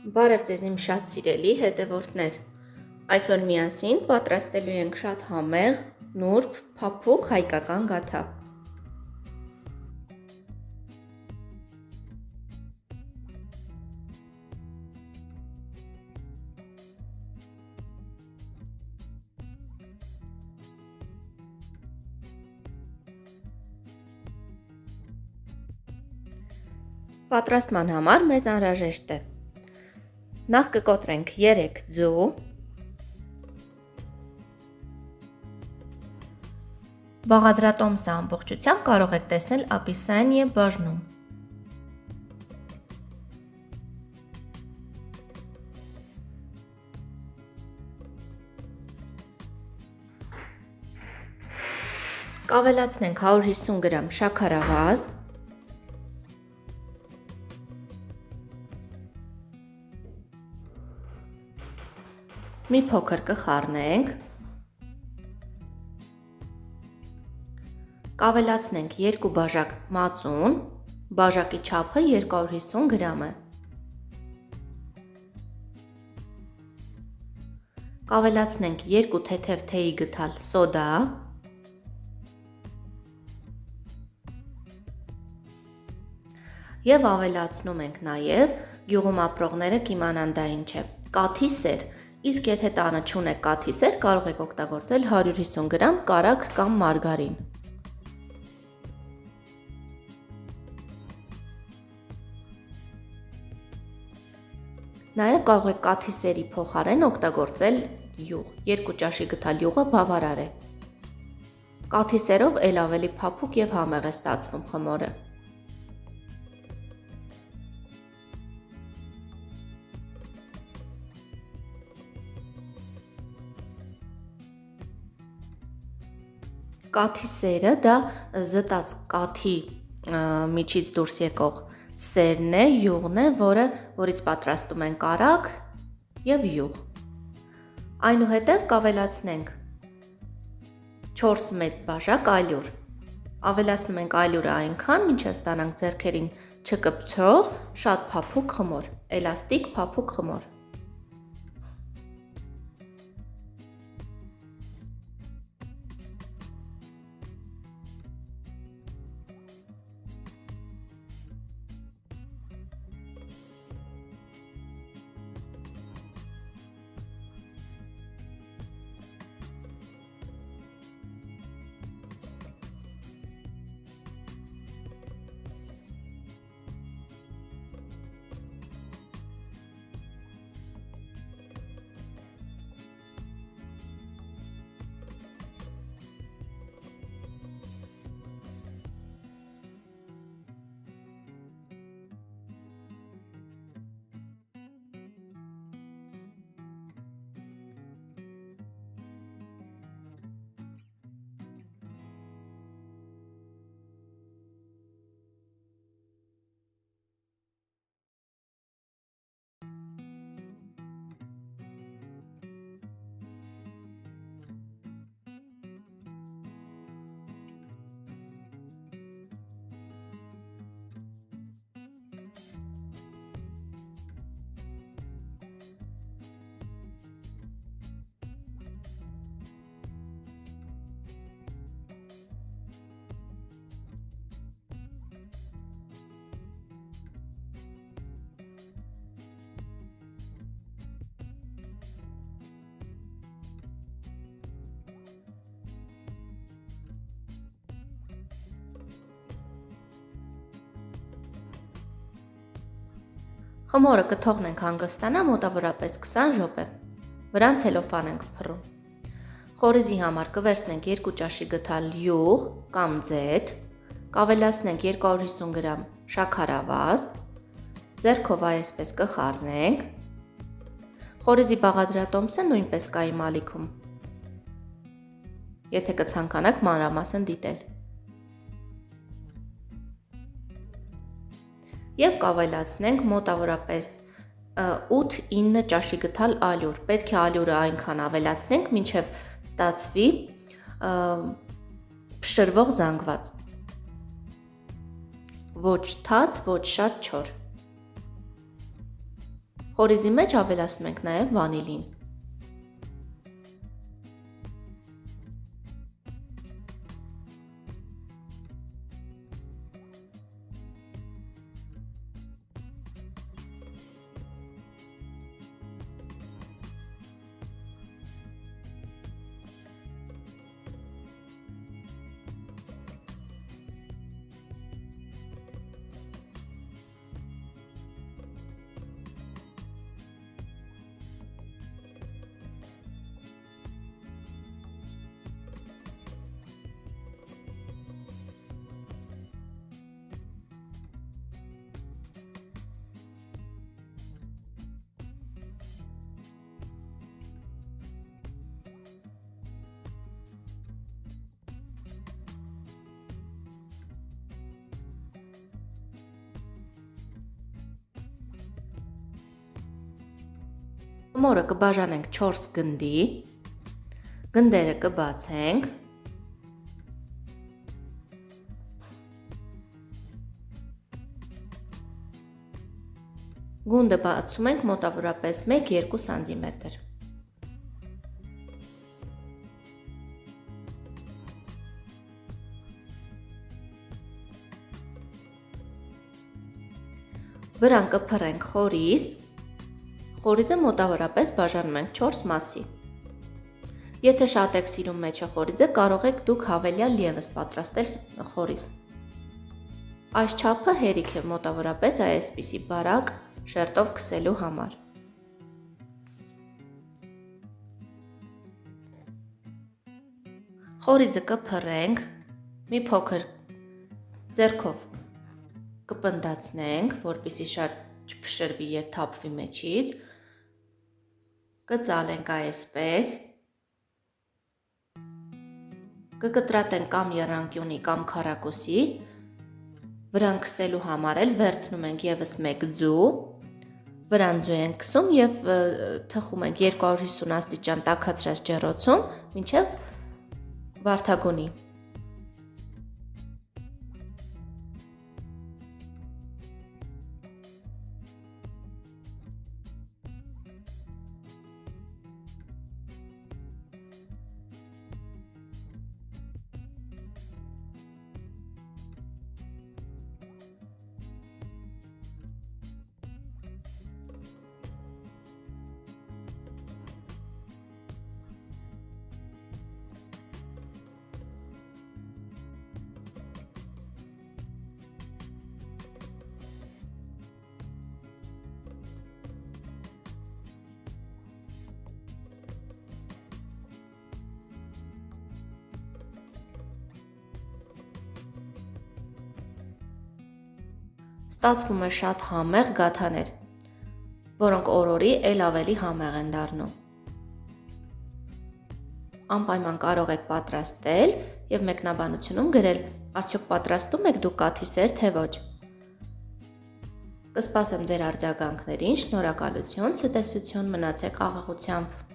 Բարև ձեզ իմ շատ սիրելի հետևորդներ, այսօր միասին պատրաստելու ենք շատ համեղ, նուրբ, փափուկ հայկական գաթա։ Պատրաստման համար մեզ անհրաժեշտ է նախ կկոտրենք 3 ձու, բաղադրատոմսը ամբողջությամբ կարող եք տեսնել ապիսային և բաժնում, կավելացնենք 150 գրամ շաքարավազ, մի փոքր կխառնենք, կավելացնենք 2 բաժակ մածուն, բաժակի չափը 250 գրամ է, կավելացնենք 2 թեթև թեյի գթալ սոդա, և ավելացնում ենք նաև գյուղում ապրողները կիմանան դա ինչ է, կաթի սեր, իսկ եթե տանը չունեք կաթի սեր, կարող եք օգտագործել 150 գրամ կարագ կամ մարգարին։ Նաև կարող եք կաթի սերի փոխարեն օգտագործել յուղ, 2 ճաշի գթալ յուղը բավարար է։ Կաթի սերով էլ ավելի փափուկ և համեղ է ստացվում խմորը։ Կաթի սերը դա զտած կաթի միջից դուրս եկող սերն է, յուղն է, որից պատրաստում են կարագ և յուղ։ Այնուհետև կավելացնենք 4 մեծ բաժակ ալյուր։ Ավելացնում ենք ալյուրը այնքան, մինչև ստանանք ձեռքերին չկպչող, շատ փափուկ խմոր, էլաստիկ փափուկ խմոր։ Խմորը կթողնենք հանգստանա մոտավորապես 20 րոպե, վրան ցելոֆան ենք փռում։ Խորիզի համար կվերցնենք 2 ճաշի գթալ յուղ կամ ձեթ, կավելացնենք 250 գրամ շաքարավազ, ձեռքով այսպես կխառնենք, խորիզի բաղադրատոմսը նույնպես կա իմ ալիքում, եթե կցանկանաք մանրամասն դիտել։ Եվ կավելացնենք մոտավորապես 8-9 ճաշի գթալ ալյուր, պետք է ալյուրը այնքան ավելացնենք, մինչև ստացվի փշրվող զանգված, ոչ թաց, ոչ շատ չոր։ Խորիզի մեջ ավելացնում ենք նաև վանիլին։ Մորը կբաժանենք 4 գնդի, գնդերը կբացենք, գունդը բացում ենք մոտավորապես 1-2 սանտիմետր։ Վրան կփռենք խորիզ, խորիզը մոտավորապես բաժանում ենք 4 մասի։ Եթե շատ եք սիրում մեջը խորիզը, կարող եք դուք հավելյալ ևս պատրաստել խորիզ։ Այս չափը հերիք է մոտավորապես այսպիսի բարակ շերտով քսելու համար։ Խորիզը կփռենք, մի փոքր ձեռքով կպնդացնենք, որպեսզի շատ չփշրվի եւ թափվի մեջից, կծալենք այսպես, կկտրատենք կամ եռանկյունի կամ քառակուսի, վրան քսելու համար էլ վերցնում ենք ևս մեկ ձու, վրան ձու ենք քսում եւ թխում ենք 250 աստիճան տաքացրած ջեռոցում, մինչեւ վարդագոնի։ Ստացվում է շատ համեղ գաթաներ, որոնք օր-օրի էլ ավելի համեղ են դառնում։ Անպայման կարող եք պատրաստել եւ մեկնաբանությունում գրել, արդյոք պատրաստում եք դուք կաթի սեր, թե ոչ։ Կսպասեմ ձեր արձագանքներին, շնորհակալություն, ցտեսություն, մնացեք խաղաղությամբ։